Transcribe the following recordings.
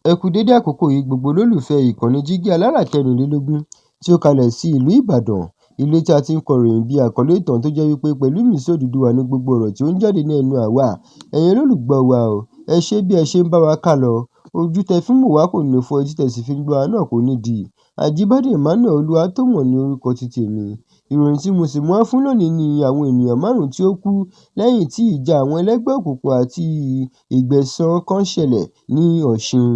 Ẹ kú dédé àkókò yìí gbogbo olólùfẹ́ ìkànnì jígí alára kẹrìnlélógún tí ó kalẹ̀ sí ìlú Ìbàdàn, ilé tí a ti ń kọ ìròyìn bí àkọlé ìtàn tó jẹ́ wípé Pẹ̀lúmi Odùduwà ní gbogbo ọ̀rọ̀ tí ó ń jáde ní ẹnu àwa. Ẹ̀yin olólùgbọ́ wa o, ẹ ṣé bí ẹ ṣe ń bá wa kálọ. Ojú tẹ fi ń wò wá kò ní fọ́, etí tẹ sì fi ń gbọ́ wa náà kò ní di. Àjíbádé Emmanuel Olúwatóyìn ní orúkọ ti tèmi. Ìròyìn tí mo sì mú wá fún lónìí ni àwọn ènìyàn márùn-ún tí ó kú lẹ́yìn tí ìjà àwọn ẹlẹ́gbẹ́ òkùnkùn àti ìgbẹ̀san kan ṣẹlẹ̀ ní Ọ̀ṣun.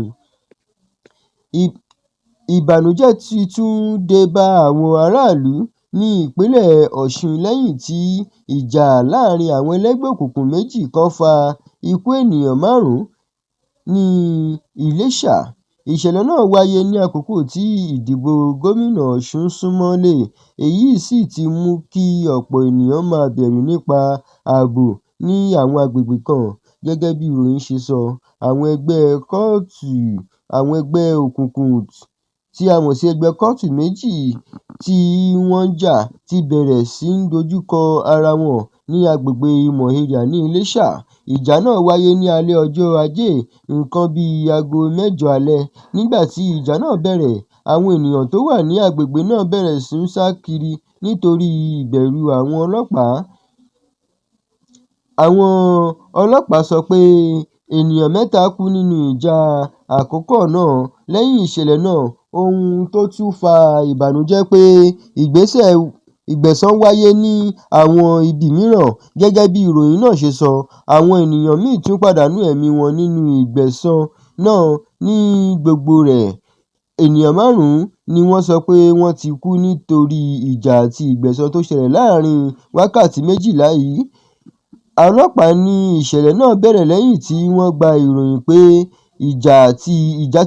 Ìbànújẹ́ ti tún dé bá àwọn aráàlú ní ìpínlẹ̀ Ọ̀ṣun lẹ́yìn tí ìjà láàrin àwọn ẹlẹ́gbẹ́ òkùnkùn méjì kan fa ikú ènìyàn márùn-ún ní Iléṣà. Ìṣẹ̀lẹ̀ náà wáyé ní àkókò tí ìdìbò gómìnà Ọ̀ṣun súnmọ́lé, èyí sì ti mú kí ọ̀pọ̀ ènìyàn máa bẹ̀rù nípa ààbò ní àwọn agbègbè kan. Gẹ́gẹ́ bí ìròyìn ṣe sọ, àwọn ẹgbẹ́ òkùnkùn tí a mọ̀ sí ẹgbẹ́ kóòtù méjì tí wọ́n ń jà ti bẹ̀rẹ̀ sí ń dojúkọ ara wọn ní agbègbè Ìmọ̀ Area ní Iléṣà. Ìjà náà wáyé ní alẹ́ ọjọ́ Ajé nǹkan bíi aago 8 alẹ́. Nígbà tí ìjà náà bẹ̀rẹ̀, àwọn ènìyàn tó wà ní agbègbè náà bẹ̀rẹ̀ sí ń sá kiri nítorí ìbẹ̀rù àwọn ọlọ́pàá. Àwọn ọlọ́pàá sọ pé ènìyàn 3 kú nínú ìjà àkọ́kọ́ náà. Lẹ́yìn ìṣẹ̀lẹ̀ náà, ohun tó tún fa ìbànújẹ́ pé ìgbẹ̀san wáyé ní àwọn ibi mìíràn. Gẹ́gẹ́ bí ìròyìn náà ṣe sọ, àwọn ènìyàn míì tún pàdánù ẹ̀mí wọn nínú ìgbẹ̀san náà. Ní gbogbo rẹ̀, ènìyàn 5 ni wọ́n sọ pé wọ́n ti kú nítorí ìjà àti ìgbẹ̀san tó ṣẹlẹ̀ láàrin wákàtí 12 yìí. Ọlọ́pàá ní ìṣẹ̀lẹ̀ náà bẹ̀rẹ̀ lẹ́yìn tí wọ́n gba ìròyìn pé ìjà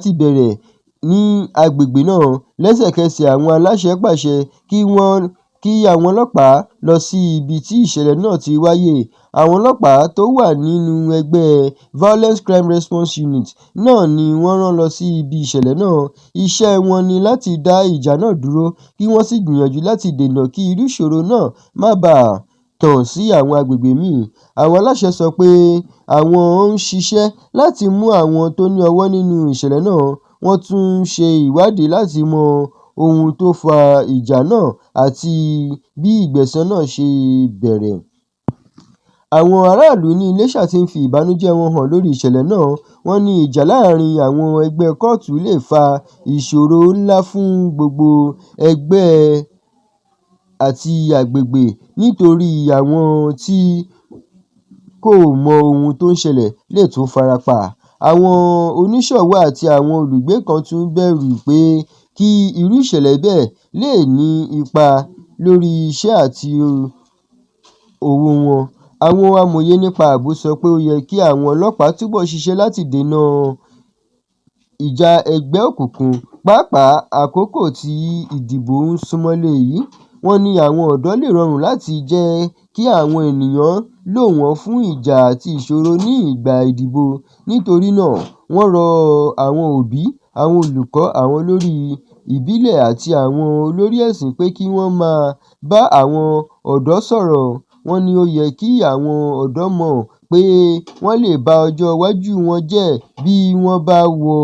ti bẹ̀rẹ̀ ní agbègbè náà. Lẹ́sẹ̀kẹsẹ̀, àwọn aláṣẹ pàṣẹ kí àwọn ọlọ́pàá lọ sí ibi tí ìṣẹ̀lẹ̀ náà ti wáyé. Àwọn ọlọ́pàá tó wà nínú ẹgbẹ́ Violence Crime Response Unit náà ni wọ́n rán lọ sí ibi ìṣẹ̀lẹ̀ náà. Iṣẹ́ wọn ni láti dá ìjà náà dúró kí wọ́n sì gbìyànjú láti dènà kí irú ìṣòro náà má bàa tàn sí àwọn agbègbè míì. Àwọn aláṣẹ sọ pé àwọn ń ṣiṣẹ́ láti mú àwọn tó ní ọwọ́ nínú ìṣẹ̀lẹ̀ náà. Wọ́n tún ń ṣe ìwádìí láti mọ ohun tó fa ìjà náà àti bí ìgbẹ̀san náà ṣe bẹ̀rẹ̀. Àwọn aráàlú ní Iléṣà ti ń fi ìbànújẹ́ wọn hàn lórí ìṣẹ̀lẹ̀ náà. Wọ́n ní ìjà láàrin àwọn ẹgbẹ́ kóòtù lè fa ìṣòro ńlá fún gbogbo ẹgbẹ́ àti agbègbè nítorí àwọn tí kò mọ ohun tó ń ṣẹlẹ̀ lè tún farapa. Àwọn oníṣòwò àti àwọn olùgbé kan tún bẹ̀rù pé kí irú ìṣẹ̀lẹ̀ bẹ́ẹ̀ lè ní ipa lórí iṣẹ́ àti òwò wọn. Àwọn amòye nípa ààbò sọ pé ó yẹ kí àwọn ọlọ́pàá túbọ̀ ṣiṣẹ́ láti dènà ìjà ẹgbẹ́ òkùnkùn, pàápàá àkókò tí ìdìbò ń súnmọ́lé yìí. Wọ́n ní àwọn ọ̀dọ́ lè rọrùn láti jẹ́ kí àwọn ènìyàn lò wọ́n fún ìjà àti ìṣòro ní ìgbà ìdìbò. Nítorí náà, wọ́n rọ àwọn òbí, àwọn olùkọ́, àwọn olórí ìbílẹ̀ àti àwọn olórí ẹ̀sìn pé kí wọ́n máa bá àwọn ọ̀dọ́ sọ̀rọ̀. Wọ́n ní ó yẹ kí àwọn ọ̀dọ́ mọ̀ pé wọ́n lè ba ọjọ́ iwájú wọn jẹ́ bí wọ́n bá wọ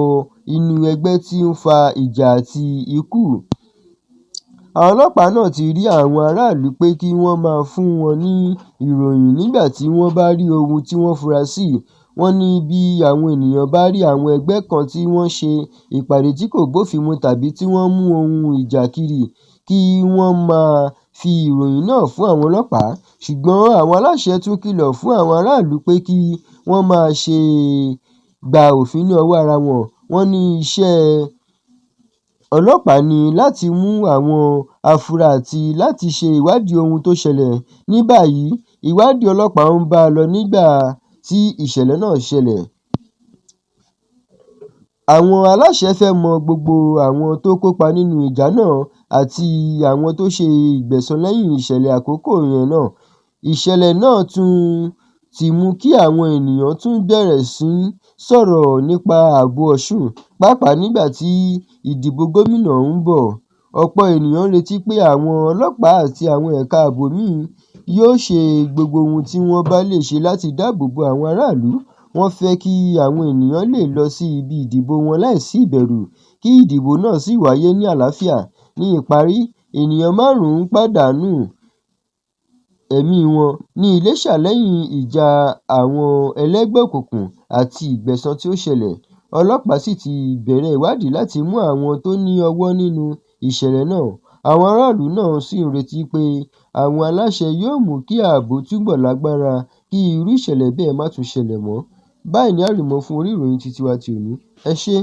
inú ẹgbẹ́ tí ń fa ìjà àti ikú. Àwọn ọlọ́pàá náà ti rí àwọn aráàlú pé kí wọ́n máa fún wọn ní ìròyìn nígbà tí wọ́n bá rí ohun tí wọ́n fura sí. Wọ́n ní bí àwọn ènìyàn bá rí àwọn ẹgbẹ́ kan tí wọ́n ṣe ìpàdé tí kò bófin mu tàbí tí wọ́n mú ohun ìjà kiri, kí wọ́n máa fi ìròyìn náà fún àwọn ọlọ́pàá. Ṣùgbọ́n àwọn aláṣẹ tún kìlọ̀ fún àwọn aráàlú pé kí wọ́n má ṣe gba òfin ní ọwọ́ ara wọn. Wọ́n ní iṣẹ́ ọlọ́pàá ni láti mú àwọn afurasí àti láti ṣe ìwádìí ohun tó ṣẹlẹ̀. Ní báyìí, ìwádìí ọlọ́pàá ń bá a lọ nígbà tí ìṣẹ̀lẹ̀ náà ṣẹlẹ̀. Àwọn aláṣẹ fẹ́ mọ gbogbo àwọn tó kópa nínú ìjà náà àti àwọn tó ṣe ìgbẹ̀san lẹ́yìn ìṣẹ̀lẹ̀ àkọ́kọ́ yẹn náà. Ìṣẹ̀lẹ̀ náà tún ti mú kí àwọn ènìyàn tún bẹ̀rẹ̀ sí ń sọ̀rọ̀ nípa ààbò Ọ̀ṣun, pàápàá nígbà tí ìdìbò gómìnà ń bọ̀. Ọ̀pọ̀ ènìyàn ń retí pé àwọn ọlọ́pàá àti àwọn ẹ̀ka ààbò míì yóò ṣe gbogbo ohun tí wọ́n bá lè ṣe láti dáàbò bo àwọn aráàlú. Wọ́n fẹ́ kí àwọn ènìyàn lè lọ sí ibi ìdìbò wọn láìsí ìbẹ̀rù, kí ìdìbò náà sì wáyé ní àlàáfíà. Ní ìparí, ènìyàn 5 pàdánù ẹ̀mí wọn ní Iléṣà lẹ́yìn ìjà àwọn ẹlẹ́gbẹ́ òkùnkùn àti ìgbẹ̀san tí ó ṣẹlẹ̀. Ọlọ́pàá sì ti bẹ̀rẹ̀ ìwádìí láti mú àwọn tó ní ọwọ́ nínú ìṣẹ̀lẹ̀ náà. Àwọn aráàlú náà sì ń retí pé àwọn aláṣẹ yóò mú kí ààbò túbọ̀ lágbára kí irú ìṣẹ̀lẹ̀ bẹ́ẹ̀ má tún ṣẹlẹ̀ mọ́. Báyìí ni àrìmọ fún orí ìròyìn titi wa ti òní. Ẹ ṣé.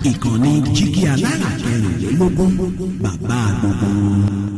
Ìkànnì Jígí Alára 24, bàbá gbogbo.